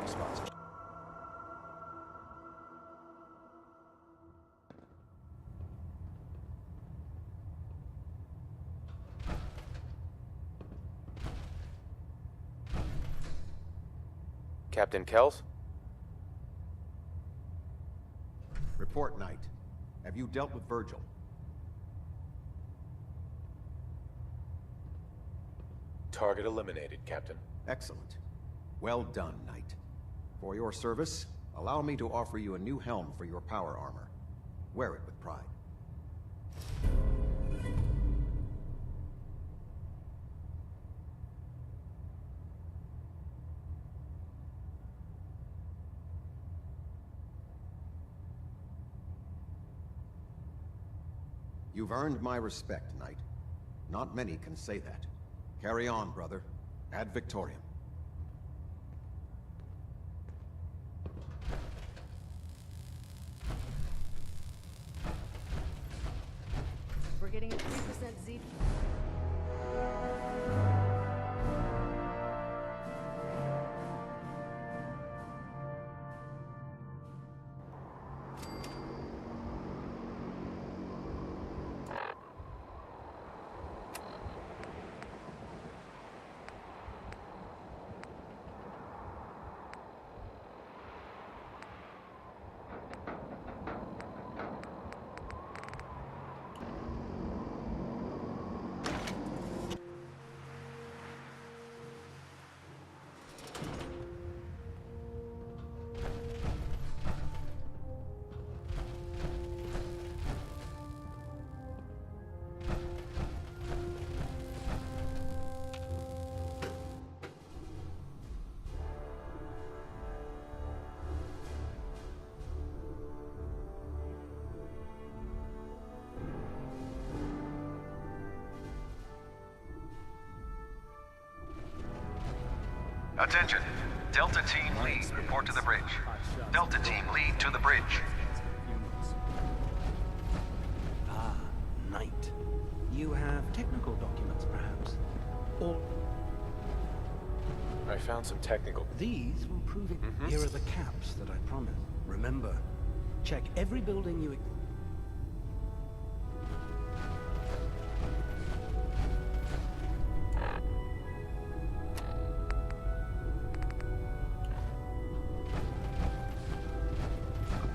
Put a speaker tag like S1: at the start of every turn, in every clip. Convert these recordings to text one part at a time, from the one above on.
S1: Responsible.
S2: Captain Kells?
S1: Report, Knight. Have you dealt with Virgil?
S2: Target eliminated, Captain.
S1: Excellent. Well done, Knight. For your service, allow me to offer you a new helm for your power armor. Wear it with pride. You've earned my respect, Knight. Not many can say that. Carry on, brother. Ad Victoriam.
S3: We're getting a 3% Z.
S4: Attention. Delta Team Lead, report to the bridge. Delta Team Lead to the bridge.
S5: Ah, Knight. You have technical documents, perhaps? Or...
S2: I found some technical...
S5: These will prove it. Here are the caps that I promised. Remember, check every building you...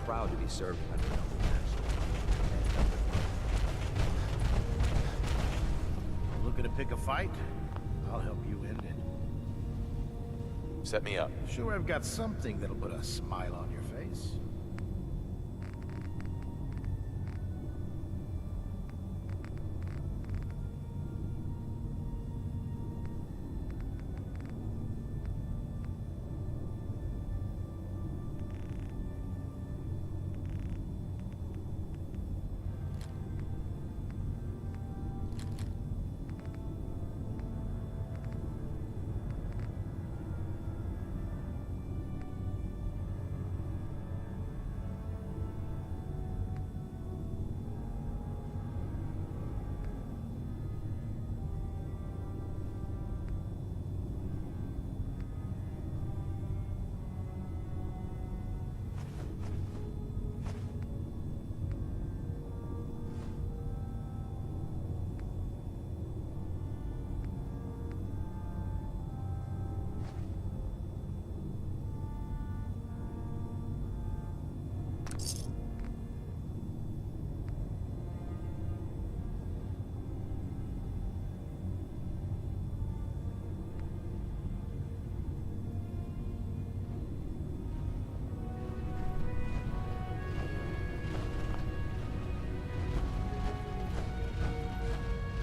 S1: Proud to be served by the
S6: Looking to pick a fight? I'll help you end it.
S2: Set me up.
S6: Sure, I've got something that'll put a smile on your face.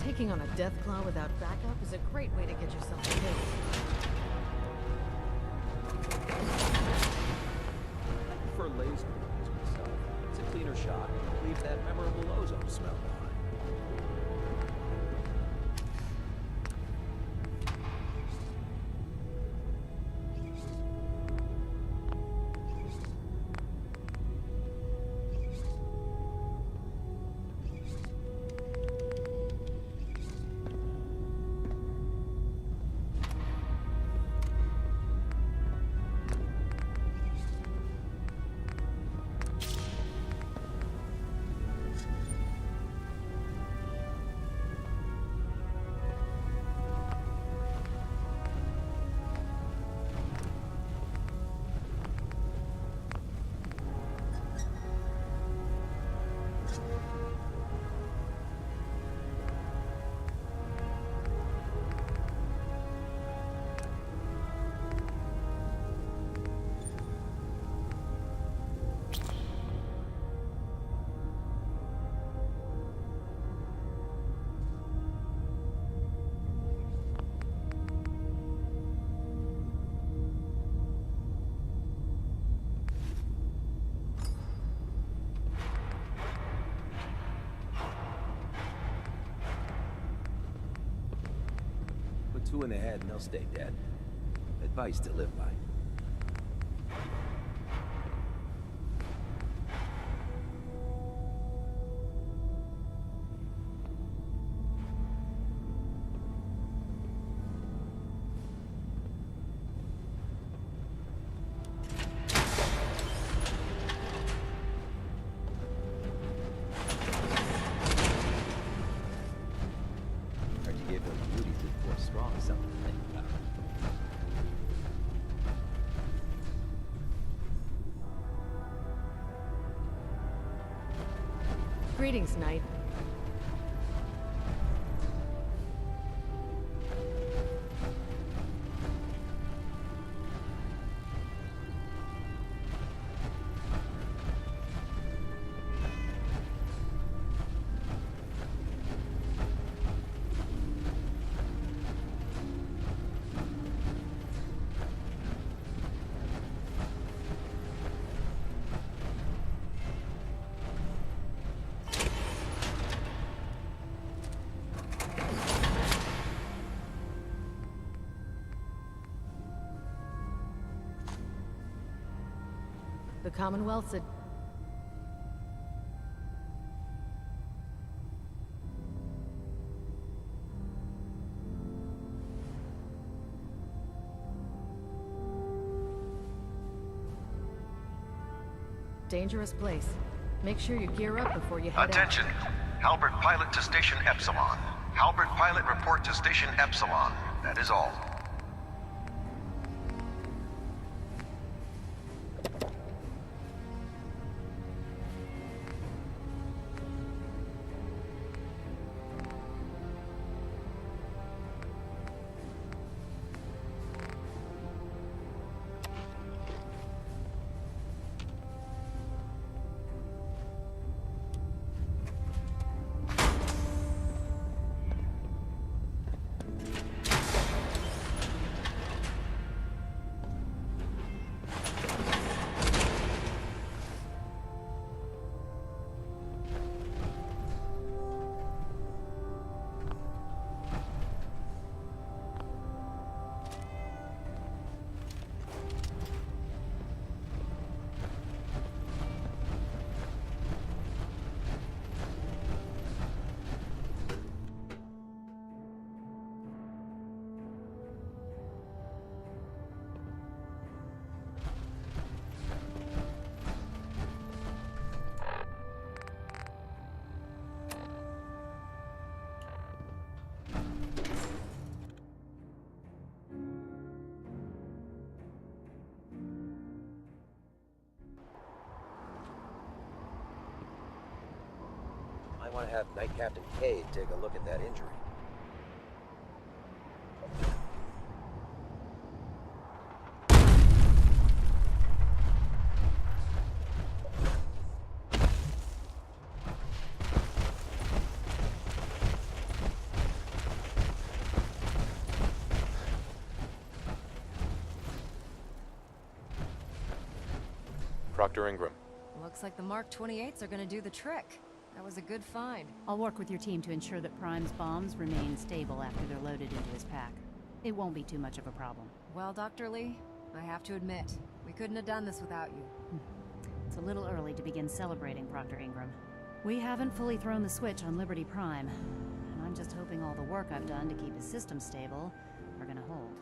S3: Taking on a Deathclaw without backup is a great way to get yourself killed.
S7: I prefer laser to myself. It's a cleaner shot. Leaves that memorable ozone smell behind. two in the head and they'll stay dead. Advice to live by.
S3: Greetings, Knight. The Commonwealth's a... dangerous place. Make sure you gear up before you head
S4: Attention! Halbert pilot to Station Epsilon. Halbert pilot report to Station Epsilon. That is all.
S7: I want to have Knight Captain Cade take a look at that injury.
S2: Proctor Ingram.
S8: Looks like the Mark 28s are gonna do the trick. That was a good find.
S9: I'll work with your team to ensure that Prime's bombs remain stable after they're loaded into his pack. It won't be too much of a problem.
S8: Well, Dr. Lee, I have to admit, we couldn't have done this without you.
S9: It's a little early to begin celebrating, Proctor Ingram. We haven't fully thrown the switch on Liberty Prime, and I'm just hoping all the work I've done to keep his system stable are gonna hold.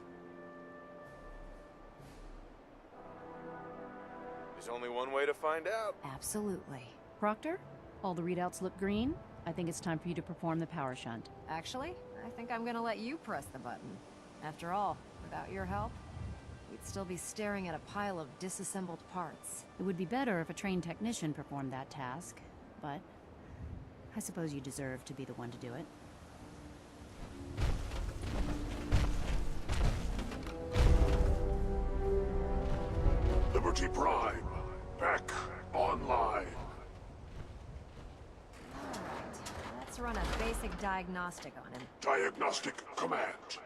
S2: There's only one way to find out.
S8: Absolutely.
S9: Proctor, all the readouts look green. I think it's time for you to perform the power shunt.
S8: Actually, I think I'm gonna let you press the button. After all, without your help, we'd still be staring at a pile of disassembled parts.
S9: It would be better if a trained technician performed that task, but I suppose you deserve to be the one to do it.
S10: Liberty Prime, back online.
S8: Alright, let's run a basic diagnostic on him.
S10: Diagnostic command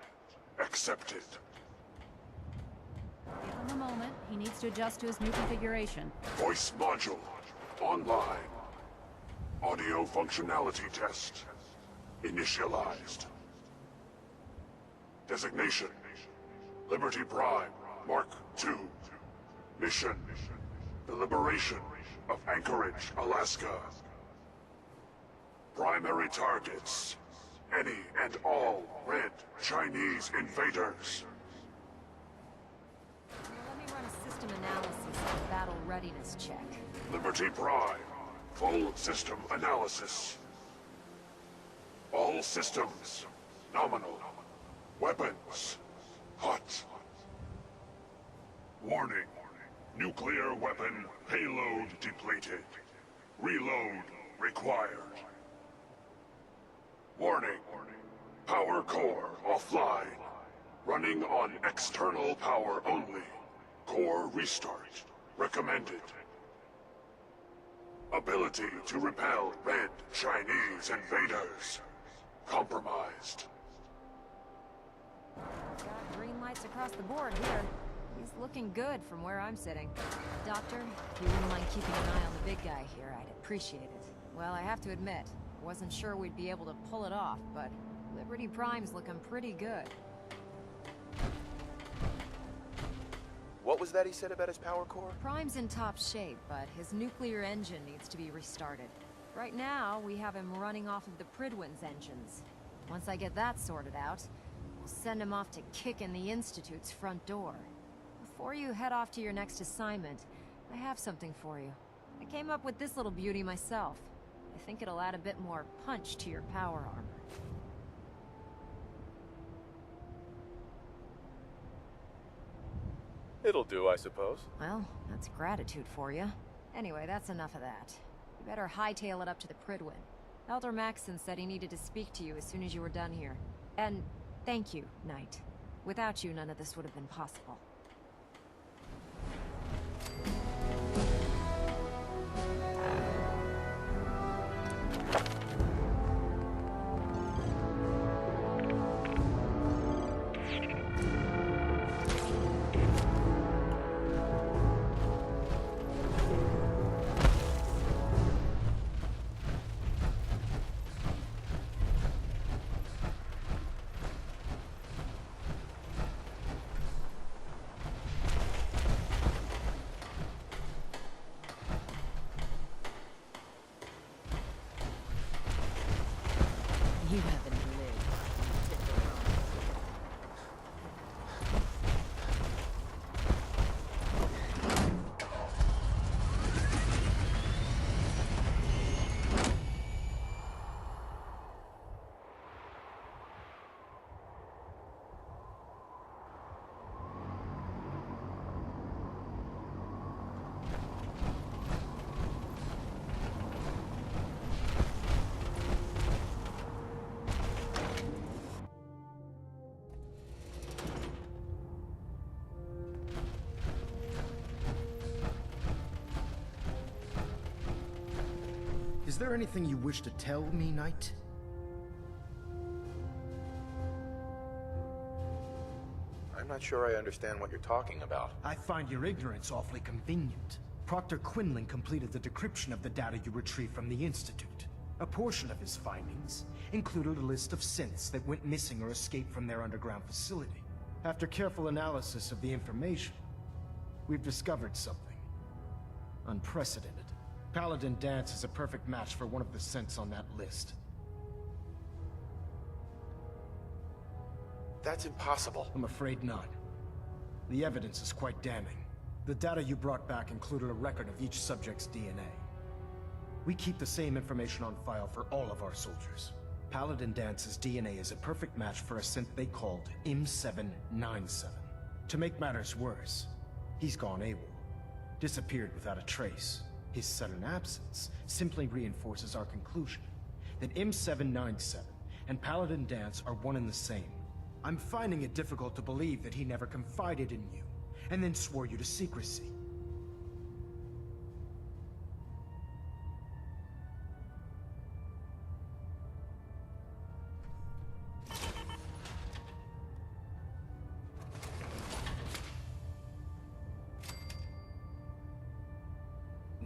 S10: accepted.
S9: Give him a moment. He needs to adjust to his new configuration.
S10: Voice module online. Audio functionality test initialized. Designation: Liberty Prime, Mark II. Mission: the liberation of Anchorage, Alaska. Primary targets: any and all red Chinese invaders.
S8: Let me run a system analysis and battle readiness check.
S10: Liberty Prime, full system analysis. All systems nominal. Weapons hot. Warning: nuclear weapon payload depleted. Reload required. Warning: power core offline. Running on external power only. Core restart recommended. Ability to repel red Chinese invaders compromised.
S8: Got green lights across the board here. He's looking good from where I'm sitting. Doctor, if you wouldn't mind keeping an eye on the big guy here, I'd appreciate it. Well, I have to admit, I wasn't sure we'd be able to pull it off, but Liberty Prime's looking pretty good.
S2: What was that he said about his power core?
S8: Prime's in top shape, but his nuclear engine needs to be restarted. Right now, we have him running off of the Pridwin's engines. Once I get that sorted out, we'll send him off to kick in the Institute's front door. Before you head off to your next assignment, I have something for you. I came up with this little beauty myself. I think it'll add a bit more punch to your power armor.
S2: It'll do, I suppose.
S8: Well, that's gratitude for you. Anyway, that's enough of that. You better hightail it up to the Pridwin. Elder Maxson said he needed to speak to you as soon as you were done here. And thank you, Knight. Without you, none of this would have been possible. You haven't lived.
S11: Is there anything you wish to tell me, Knight?
S2: I'm not sure I understand what you're talking about.
S11: I find your ignorance awfully convenient. Proctor Quinlan completed the decryption of the data you retrieved from the Institute. A portion of his findings included a list of synths that went missing or escaped from their underground facility. After careful analysis of the information, we've discovered something unprecedented. Paladin Danse is a perfect match for one of the synths on that list.
S2: That's impossible.
S11: I'm afraid not. The evidence is quite damning. The data you brought back included a record of each subject's DNA. We keep the same information on file for all of our soldiers. Paladin Dance's DNA is a perfect match for a synth they called M797. To make matters worse, he's gone AWOL. Disappeared without a trace. His sudden absence simply reinforces our conclusion that M797 and Paladin Danse are one and the same. I'm finding it difficult to believe that he never confided in you, and then swore you to secrecy.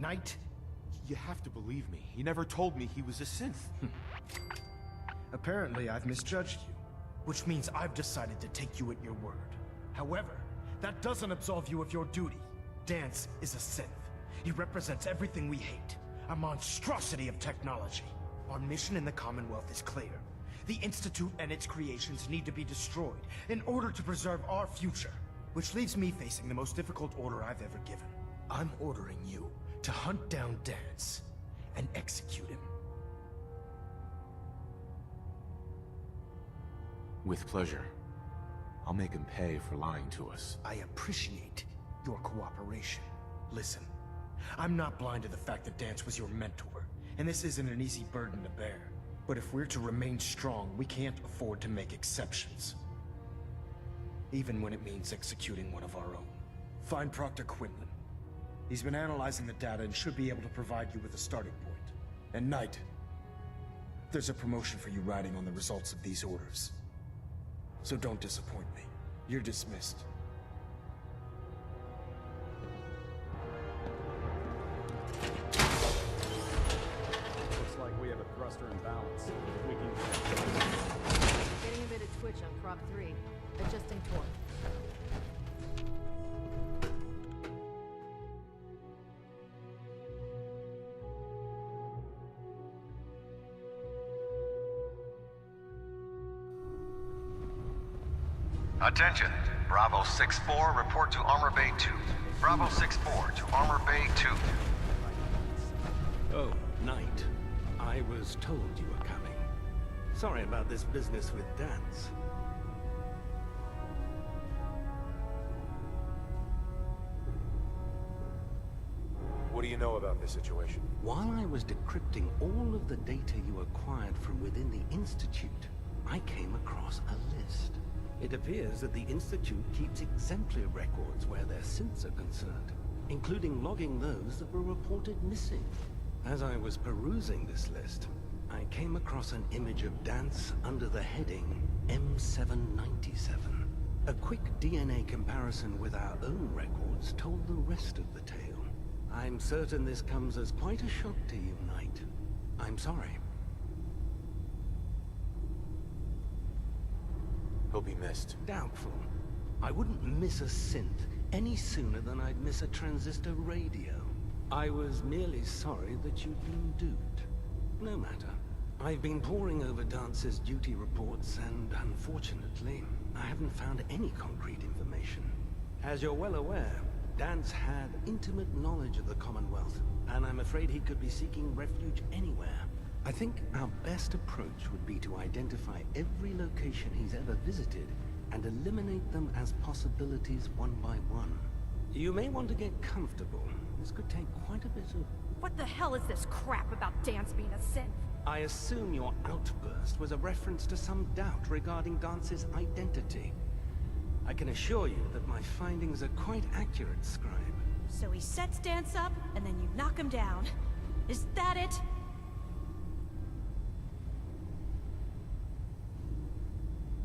S11: Knight?
S12: You have to believe me. He never told me he was a synth.
S11: Apparently, I've misjudged you. which means I've decided to take you at your word. However, that doesn't absolve you of your duty. Dance is a synth. He represents everything we hate, a monstrosity of technology. Our mission in the Commonwealth is clear. The Institute and its creations need to be destroyed in order to preserve our future, which leaves me facing the most difficult order I've ever given. I'm ordering you to hunt down Dance and execute him.
S12: With pleasure. I'll make him pay for lying to us.
S11: I appreciate your cooperation. Listen, I'm not blind to the fact that Dance was your mentor, and this isn't an easy burden to bear. But if we're to remain strong, we can't afford to make exceptions. Even when it means executing one of our own. Find Proctor Quinlan. He's been analyzing the data and should be able to provide you with a starting point. And Knight, there's a promotion for you riding on the results of these orders. So don't disappoint me. You're dismissed.
S7: Looks like we have a thruster imbalance. We can...
S3: Getting a bit of twitch on prop 3. Adjusting torque.
S4: Attention. Bravo 6-4, report to Armor Bay 2. Bravo 6-4 to Armor Bay 2.
S5: Oh, Knight. I was told you were coming. Sorry about this business with Dance.
S2: What do you know about this situation?
S5: While I was decrypting all of the data you acquired from within the Institute, I came across a list. It appears that the Institute keeps exemplary records where their synths are concerned, including logging those that were reported missing. As I was perusing this list, I came across an image of Dance under the heading M797. A quick DNA comparison with our own records told the rest of the tale. I'm certain this comes as quite a shock to you, Knight. I'm sorry.
S2: He'll be missed.
S5: Doubtful. I wouldn't miss a synth any sooner than I'd miss a transistor radio. I was merely sorry that you'd been duped. No matter. I've been poring over Dance's duty reports, and unfortunately, I haven't found any concrete information. As you're well aware, Dance had intimate knowledge of the Commonwealth, and I'm afraid he could be seeking refuge anywhere. I think our best approach would be to identify every location he's ever visited and eliminate them as possibilities one by one. You may want to get comfortable. This could take quite a bit of...
S13: What the hell is this crap about Dance being a synth?
S5: I assume your outburst was a reference to some doubt regarding Dance's identity. I can assure you that my findings are quite accurate, Scribe.
S13: So he sets Dance up, and then you knock him down. Is that it?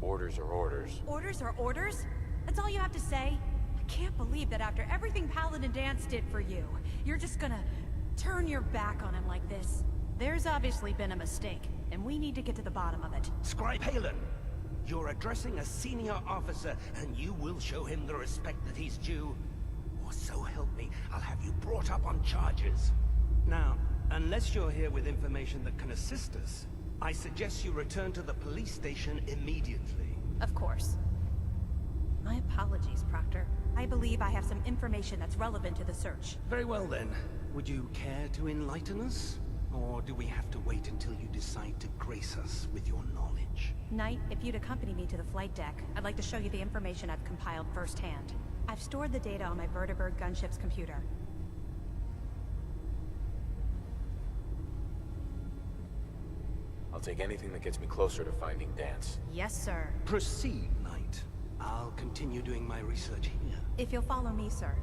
S2: Orders are orders.
S13: Orders are orders? That's all you have to say? I can't believe that after everything Paladin Dance did for you, you're just gonna turn your back on him like this. There's obviously been a mistake, and we need to get to the bottom of it.
S5: Scribe Palin! You're addressing a senior officer, and you will show him the respect that he's due. Or so help me, I'll have you brought up on charges. Now, unless you're here with information that can assist us, I suggest you return to the police station immediately.
S13: Of course. My apologies, Proctor. I believe I have some information that's relevant to the search.
S5: Very well then. Would you care to enlighten us? Or do we have to wait until you decide to grace us with your knowledge?
S13: Knight, if you'd accompany me to the flight deck, I'd like to show you the information I've compiled firsthand. I've stored the data on my Vertibird gunship's computer.
S2: I'll take anything that gets me closer to finding Dance.
S13: Yes, sir.
S5: Proceed, Knight. I'll continue doing my research here.
S13: If you'll follow me, sir.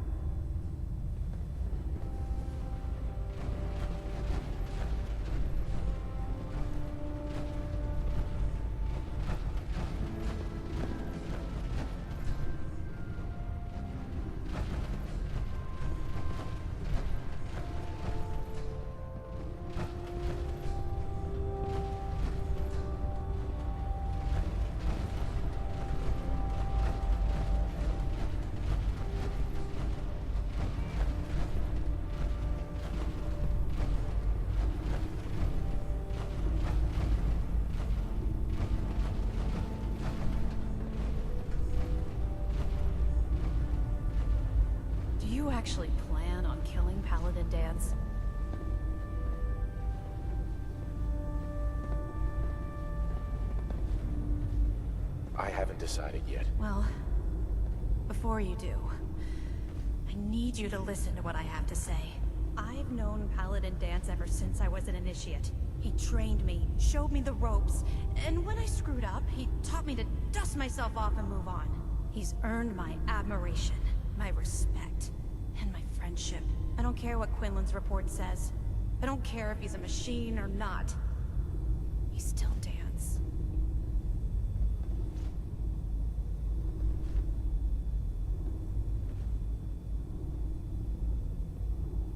S13: actually plan on killing Paladin Dance?
S2: I haven't decided yet.
S13: Well, before you do, I need you to listen to what I have to say. I've known Paladin Dance ever since I was an initiate. He trained me, showed me the ropes, and when I screwed up, he taught me to dust myself off and move on. He's earned my admiration, my respect, and my friendship. I don't care what Quinlan's report says. I don't care if he's a machine or not. He's still Dance.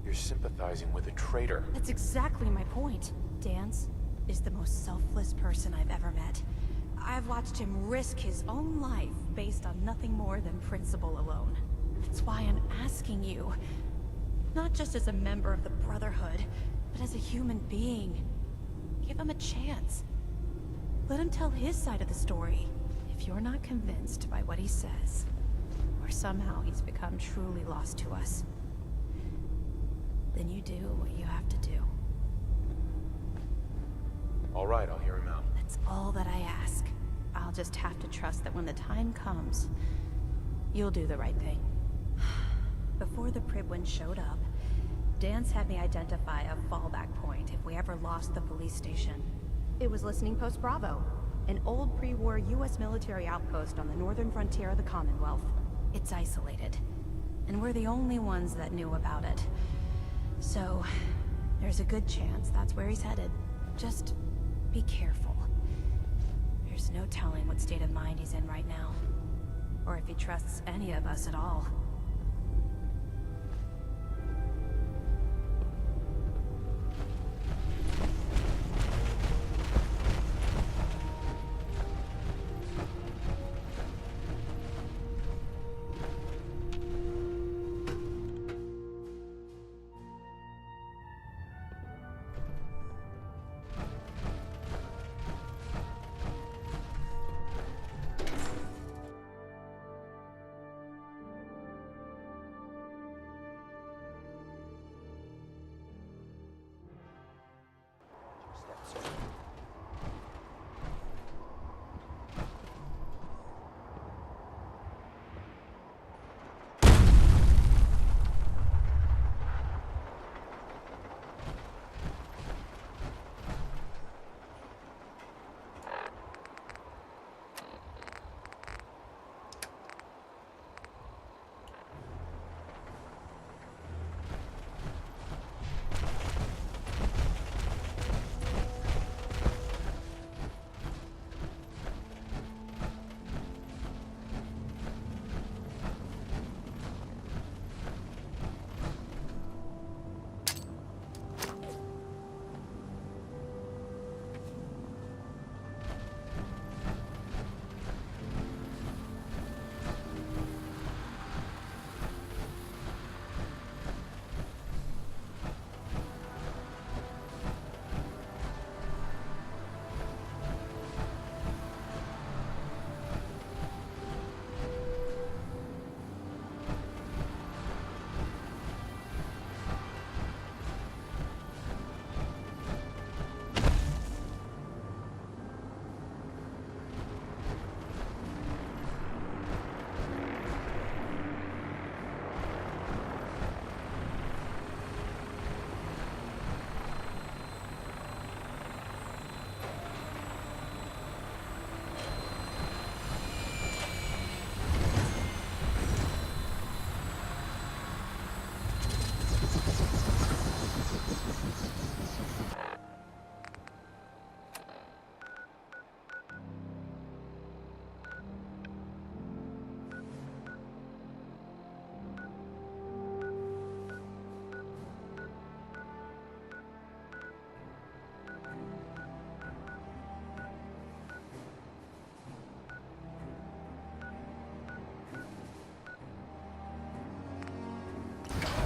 S2: You're sympathizing with a traitor.
S13: That's exactly my point. Dance is the most selfless person I've ever met. I've watched him risk his own life based on nothing more than principle alone. That's why I'm asking you, not just as a member of the Brotherhood, but as a human being. Give him a chance. Let him tell his side of the story. If you're not convinced by what he says, or somehow he's become truly lost to us, then you do what you have to do.
S2: All right, I'll hear him out.
S13: That's all that I ask. I'll just have to trust that when the time comes, you'll do the right thing. Before the Pribwin showed up, Dance had me identify a fallback point if we ever lost the police station. It was Listening Post Bravo, an old pre-war US military outpost on the northern frontier of the Commonwealth. It's isolated, and we're the only ones that knew about it. So, there's a good chance that's where he's headed. Just be careful. There's no telling what state of mind he's in right now, or if he trusts any of us at all.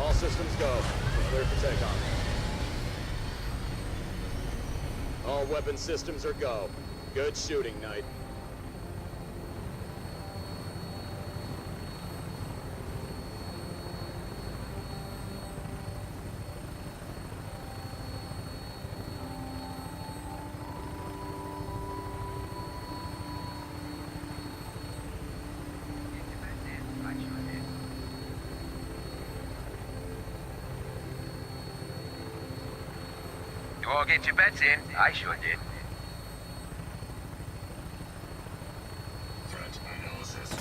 S7: All systems go. We're clear for takeoff. All weapon systems are go. Good shooting, Knight.
S14: You all get your bets in. I sure did.
S10: Threat analysis.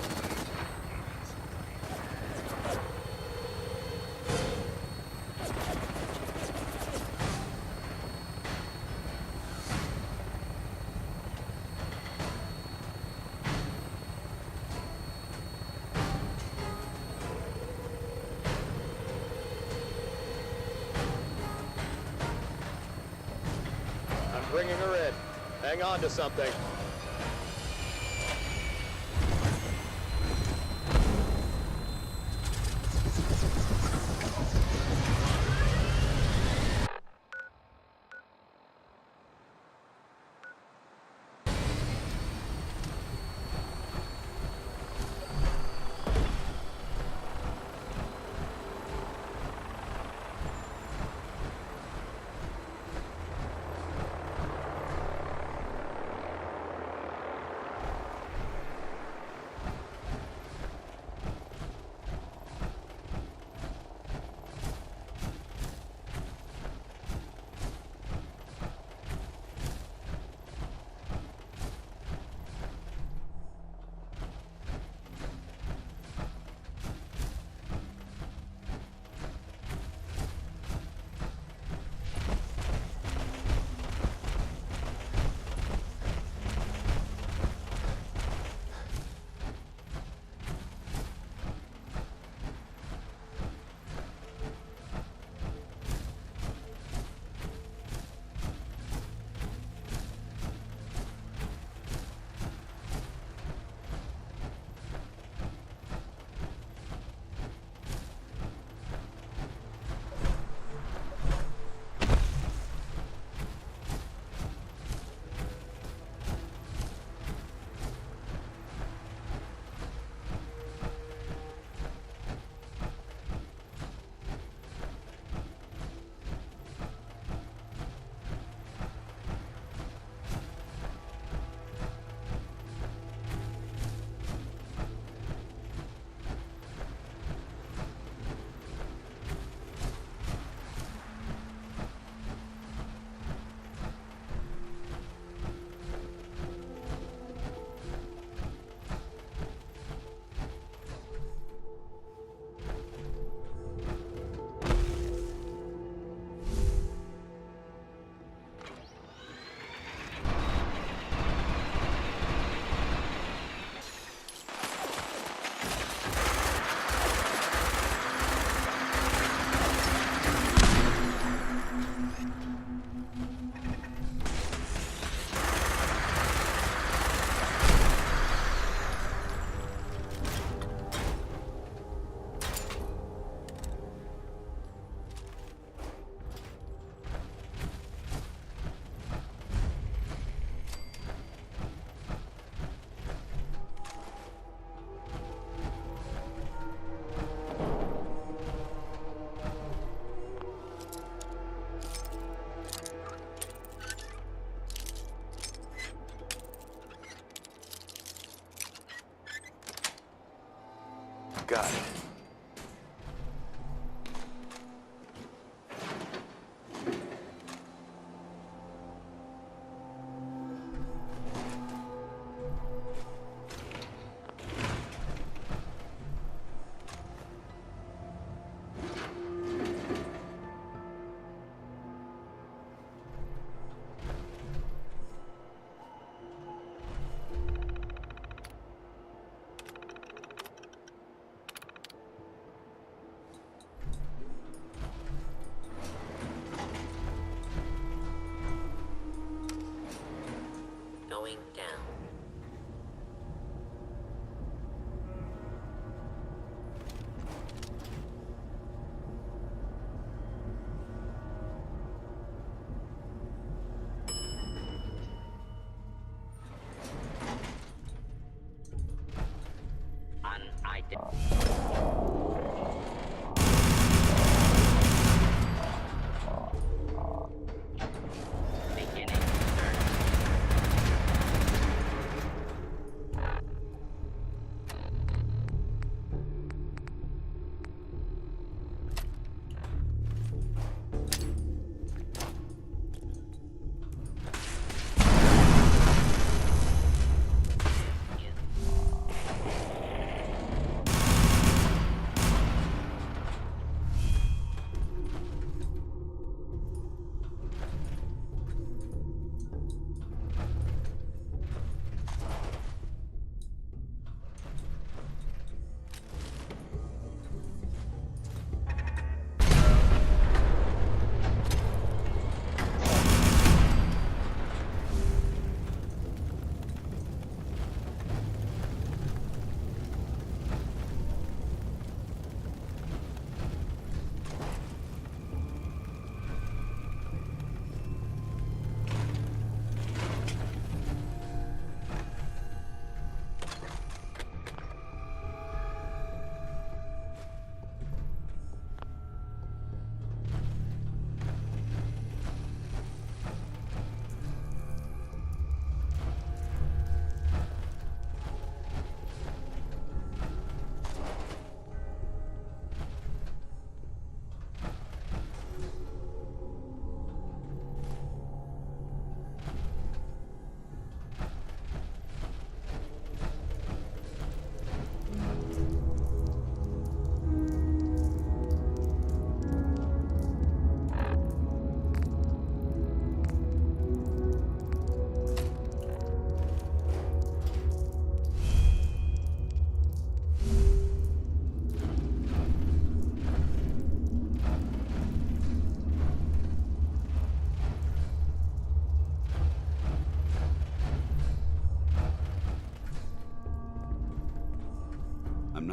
S15: I'm bringing her in. Hang on to something.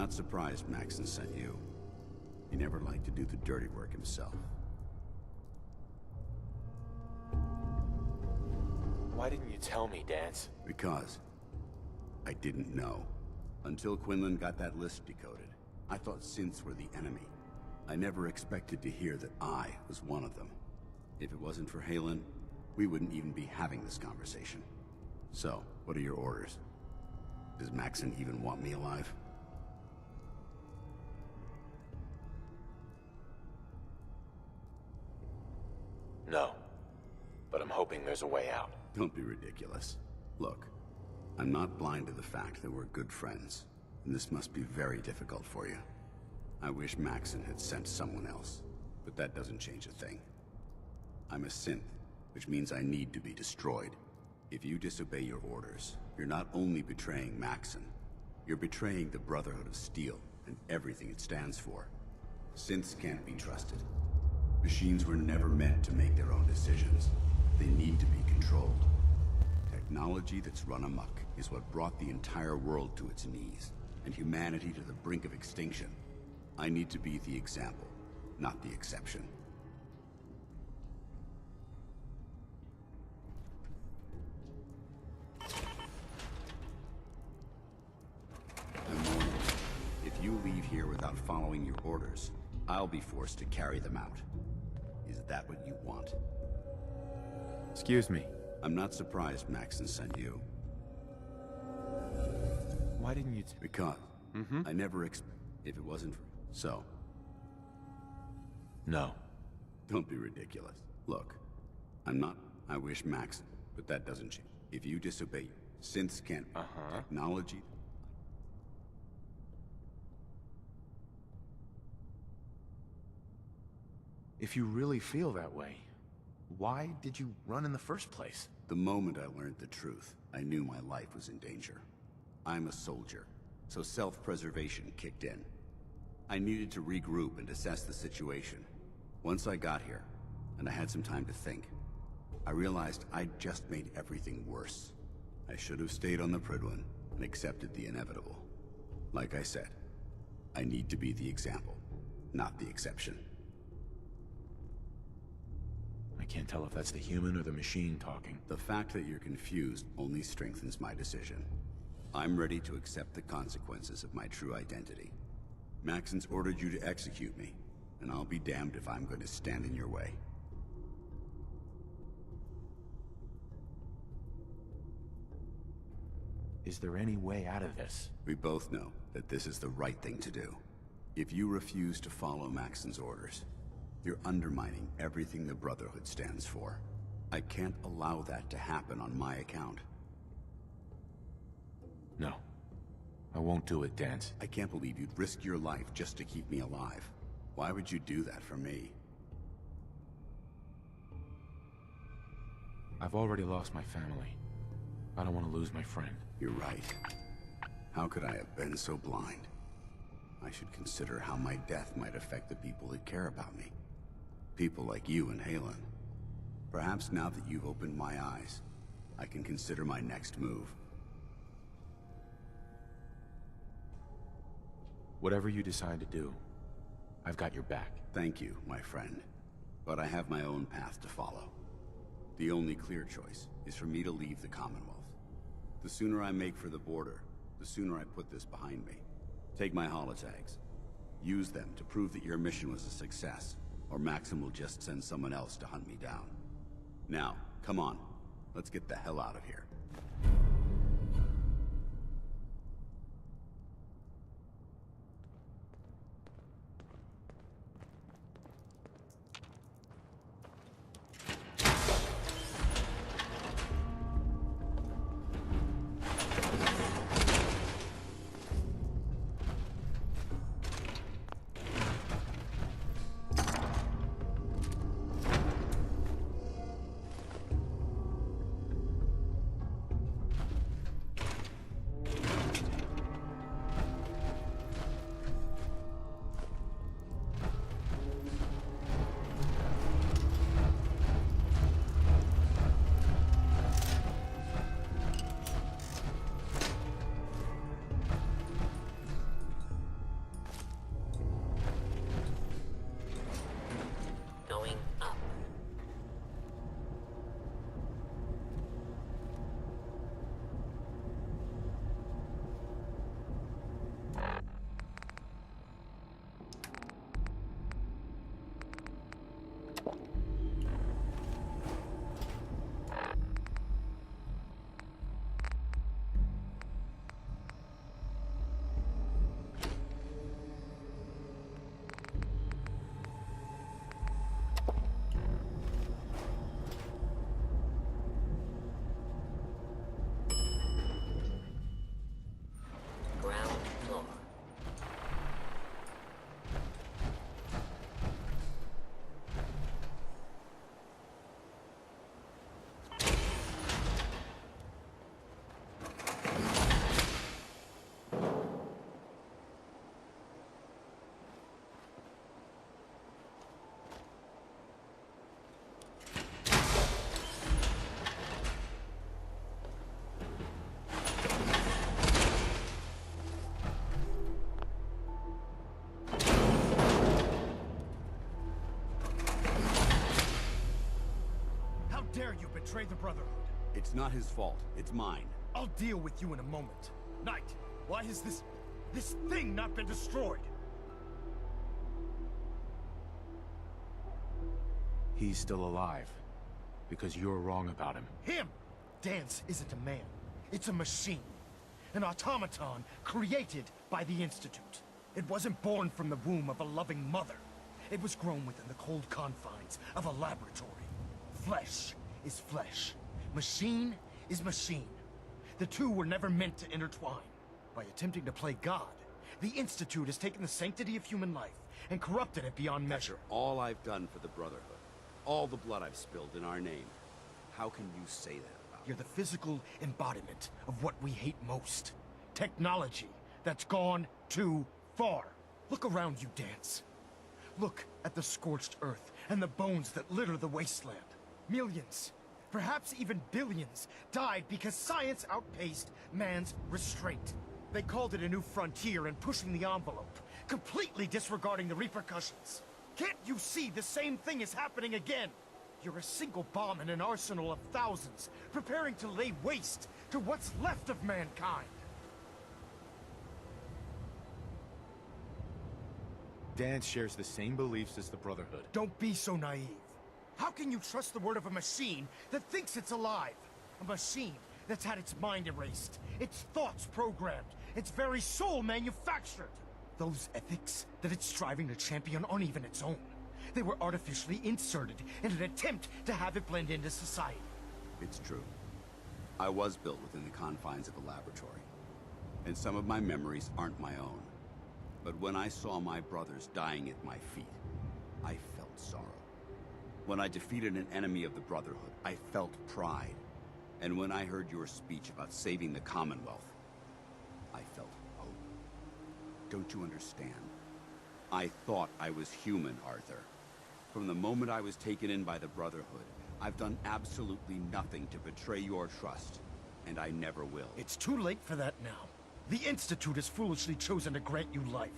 S16: not surprised Maxon sent you. He never liked to do the dirty work himself.
S2: Why didn't you tell me, Dance?
S16: Because I didn't know. Until Quinlan got that list decoded, I thought synths were the enemy. I never expected to hear that I was one of them. If it wasn't for Halen, we wouldn't even be having this conversation. So, what are your orders? Does Maxon even want me alive?
S2: No. But I'm hoping there's a way out.
S16: Don't be ridiculous. Look, I'm not blind to the fact that we're good friends, and this must be very difficult for you. I wish Maxon had sent someone else, but that doesn't change a thing. I'm a synth, which means I need to be destroyed. If you disobey your orders, you're not only betraying Maxon, you're betraying the Brotherhood of Steel and everything it stands for. Synths can't be trusted. Machines were never meant to make their own decisions. They need to be controlled. Technology that's run amok is what brought the entire world to its knees, and humanity to the brink of extinction. I need to be the example, not the exception. I'm warning you. If you leave here without following your orders, I'll be forced to carry them out. Is that what you want?
S12: Excuse me.
S16: I'm not surprised Maxon sent you.
S12: Why didn't you
S16: Because I never if it wasn't for... So?
S2: No.
S16: Don't be ridiculous. Look, I wish Maxon, but that doesn't change. If you disobey, synths can't... Technology...
S12: If you really feel that way, why did you run in the first place?
S16: The moment I learned the truth, I knew my life was in danger. I'm a soldier, so self-preservation kicked in. I needed to regroup and assess the situation. Once I got here, and I had some time to think, I realized I'd just made everything worse. I should have stayed on the Prydwen and accepted the inevitable. Like I said, I need to be the example, not the exception.
S12: I can't tell if that's the human or the machine talking.
S16: The fact that you're confused only strengthens my decision. I'm ready to accept the consequences of my true identity. Maxon's ordered you to execute me, and I'll be damned if I'm going to stand in your way.
S12: Is there any way out of this?
S16: We both know that this is the right thing to do. If you refuse to follow Maxon's orders, you're undermining everything the Brotherhood stands for. I can't allow that to happen on my account.
S12: No. I won't do it, Dance.
S16: I can't believe you'd risk your life just to keep me alive. Why would you do that for me?
S12: I've already lost my family. I don't want to lose my friend.
S16: You're right. How could I have been so blind? I should consider how my death might affect the people that care about me. People like you and Halen. Perhaps now that you've opened my eyes, I can consider my next move.
S12: Whatever you decide to do, I've got your back.
S16: Thank you, my friend. But I have my own path to follow. The only clear choice is for me to leave the Commonwealth. The sooner I make for the border, the sooner I put this behind me. Take my holotags. Use them to prove that your mission was a success, or Maxim will just send someone else to hunt me down. Now, come on. Let's get the hell out of here.
S11: dare you betray the Brotherhood?
S16: It's not his fault. It's mine.
S11: I'll deal with you in a moment. Knight, why has this thing not been destroyed?
S12: He's still alive. Because you're wrong about him.
S11: Him! Dance isn't a man. It's a machine. An automaton created by the Institute. It wasn't born from the womb of a loving mother. It was grown within the cold confines of a laboratory. Flesh is flesh. Machine is machine. The two were never meant to intertwine. By attempting to play God, the Institute has taken the sanctity of human life and corrupted it beyond measure.
S16: All I've done for the Brotherhood, all the blood I've spilled in our name, how can you say that about
S11: You're the physical embodiment of what we hate most. Technology that's gone too far. Look around you, Dance. Look at the scorched earth and the bones that litter the wasteland. Millions, perhaps even billions, died because science outpaced man's restraint. They called it a new frontier and pushing the envelope, completely disregarding the repercussions. Can't you see the same thing is happening again? You're a single bomb in an arsenal of thousands, preparing to lay waste to what's left of mankind.
S12: Dance shares the same beliefs as the Brotherhood.
S11: Don't be so naive. How can you trust the word of a machine that thinks it's alive? A machine that's had its mind erased, its thoughts programmed, its very soul manufactured. Those ethics that it's striving to champion aren't even its own. They were artificially inserted in an attempt to have it blend into society.
S16: It's true. I was built within the confines of a laboratory, and some of my memories aren't my own. But when I saw my brothers dying at my feet, I felt sorrow. When I defeated an enemy of the Brotherhood, I felt pride. And when I heard your speech about saving the Commonwealth, I felt hope. Don't you understand? I thought I was human, Arthur. From the moment I was taken in by the Brotherhood, I've done absolutely nothing to betray your trust, and I never will.
S11: It's too late for that now. The Institute has foolishly chosen to grant you life.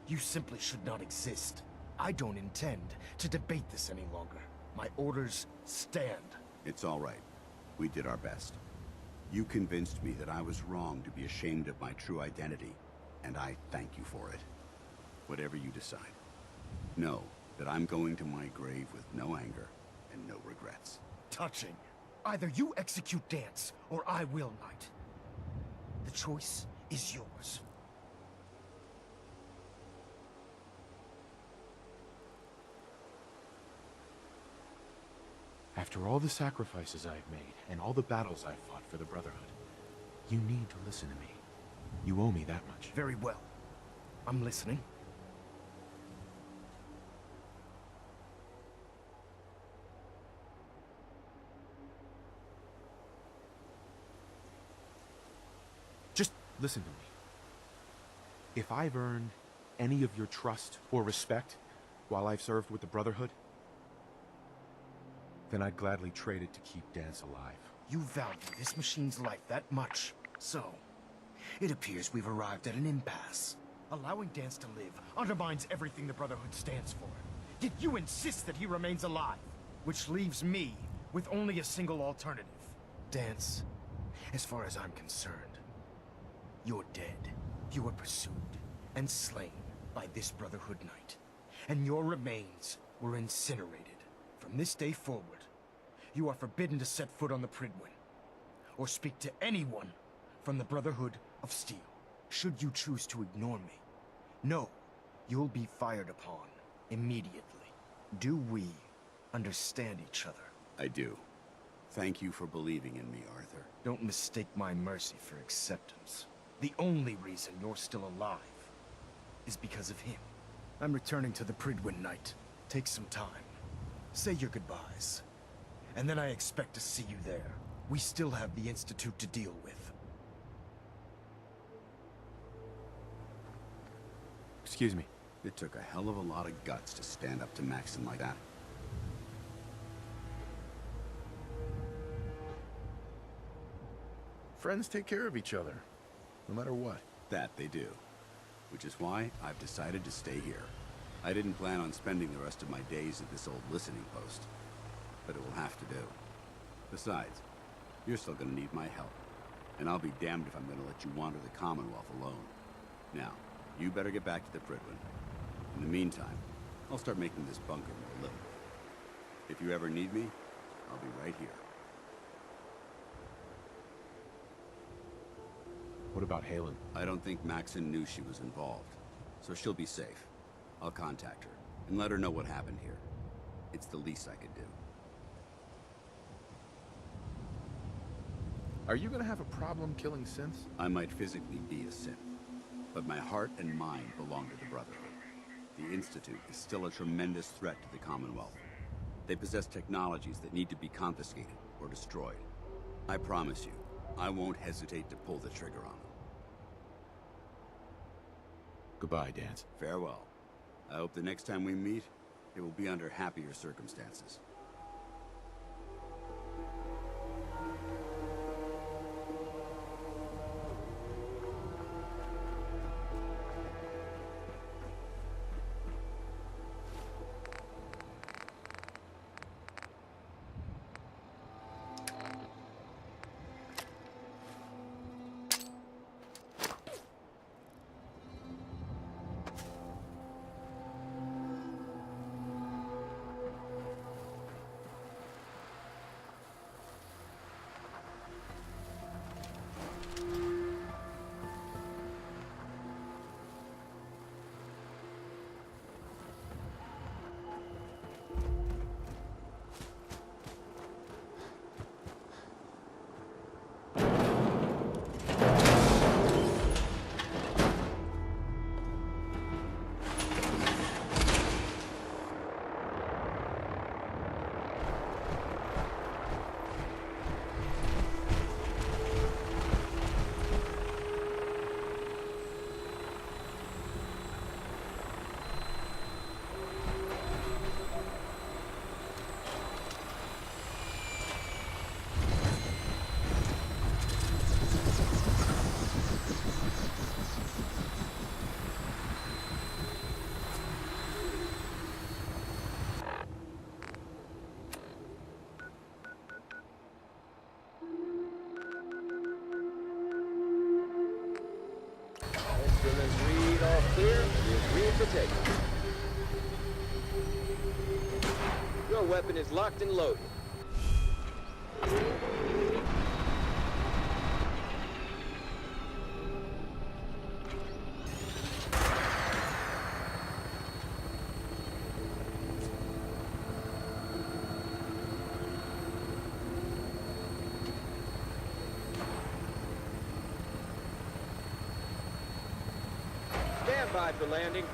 S11: You simply should not exist. I don't intend to debate this any longer. My orders stand.
S16: It's all right. We did our best. You convinced me that I was wrong to be ashamed of my true identity, and I thank you for it. Whatever you decide. Know that I'm going to my grave with no anger and no regrets.
S11: Touching. Either you execute Dance, or I will, Knight. The choice is yours.
S12: After all the sacrifices I've made, and all the battles I've fought for the Brotherhood, you need to listen to me. You owe me that much.
S11: Very well. I'm listening.
S12: Just listen to me. If I've earned any of your trust or respect while I've served with the Brotherhood, then I'd gladly trade it to keep Dance alive.
S11: You value this machine's life that much. So, it appears we've arrived at an impasse. Allowing Dance to live undermines everything the Brotherhood stands for. Yet you insist that he remains alive, which leaves me with only a single alternative. Dance, as far as I'm concerned, you're dead. You were pursued and slain by this Brotherhood Knight, and your remains were incinerated. From this day forward, you are forbidden to set foot on the Prydwen, or speak to anyone from the Brotherhood of Steel. Should you choose to ignore me, know you'll be fired upon immediately. Do we understand each other?
S16: I do. Thank you for believing in me, Arthur.
S11: Don't mistake my mercy for acceptance. The only reason you're still alive is because of him. I'm returning to the Prydwen, Knight. Take some time. Say your goodbyes. And then I expect to see you there. We still have the Institute to deal with.
S12: Excuse me.
S16: It took a hell of a lot of guts to stand up to Maxon like that.
S12: Friends take care of each other, no matter what.
S16: That they do. Which is why I've decided to stay here. I didn't plan on spending the rest of my days at this old listening post. but it will have to do. Besides, you're still gonna need my help. And I'll be damned if I'm gonna let you wander the Commonwealth alone. Now, you better get back to the Pridwen. In the meantime, I'll start making this bunker more livable. If you ever need me, I'll be right here.
S12: What about Halen?
S16: I don't think Maxon knew she was involved, so she'll be safe. I'll contact her and let her know what happened here. It's the least I could do.
S12: Are you gonna have a problem killing synths?
S16: I might physically be a synth, but my heart and mind belong to the Brotherhood. The Institute is still a tremendous threat to the Commonwealth. They possess technologies that need to be confiscated or destroyed. I promise you, I won't hesitate to pull the trigger on them.
S12: Goodbye, Dance.
S16: Farewell. I hope the next time we meet, it will be under happier circumstances.
S15: Your weapon is locked and loaded. Stand by for landing.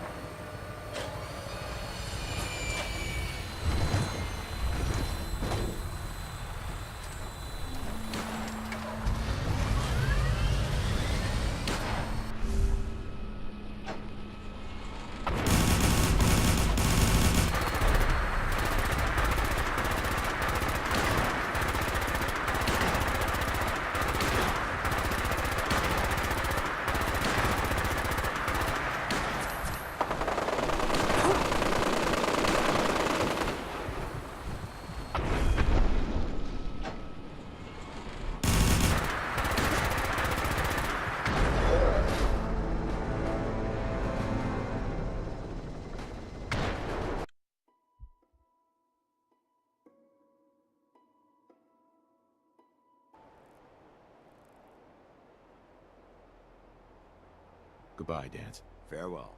S12: Goodbye, Dance.
S16: Farewell.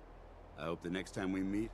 S16: I hope the next time we meet,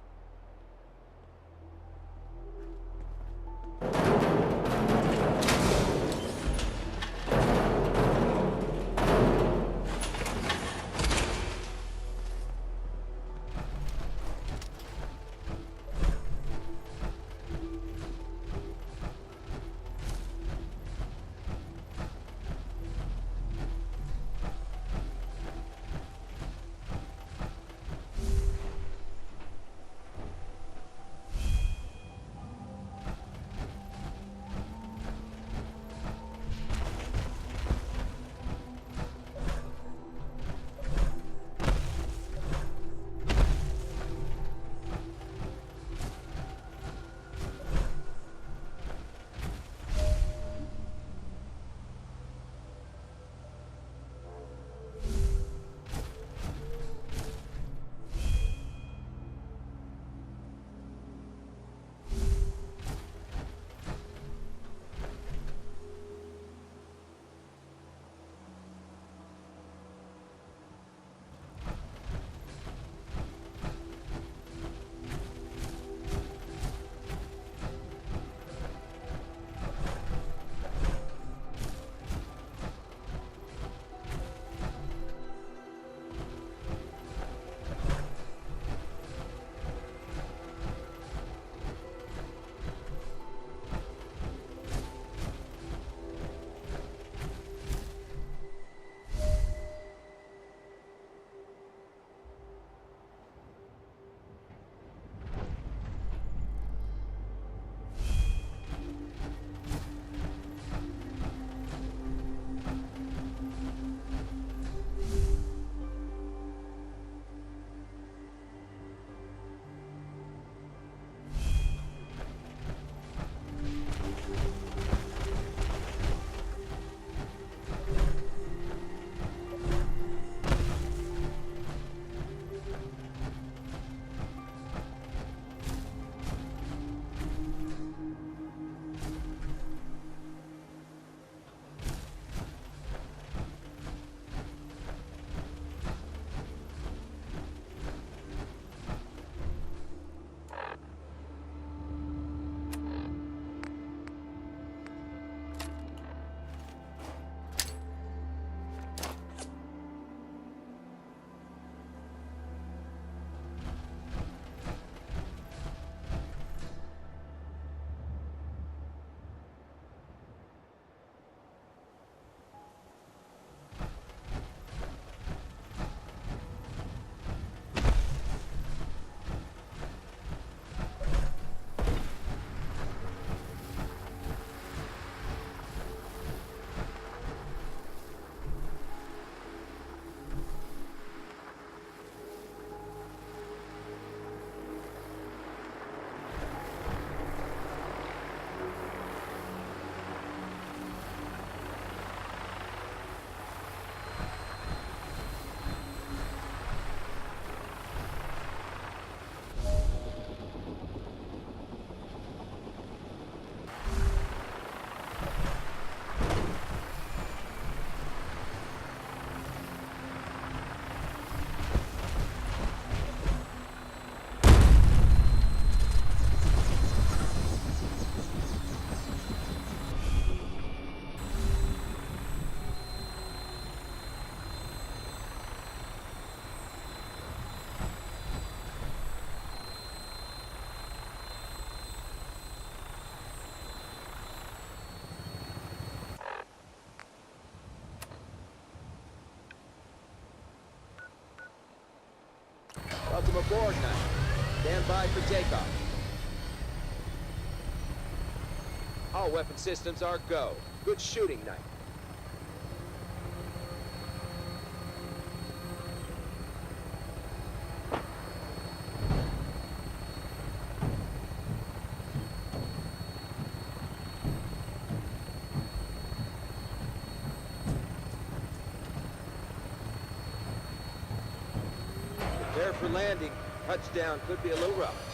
S15: Welcome aboard, Knight. Stand by for takeoff. All weapon systems are go. Good shooting, Knight. Prepare for landing. Touchdown could be a little rough.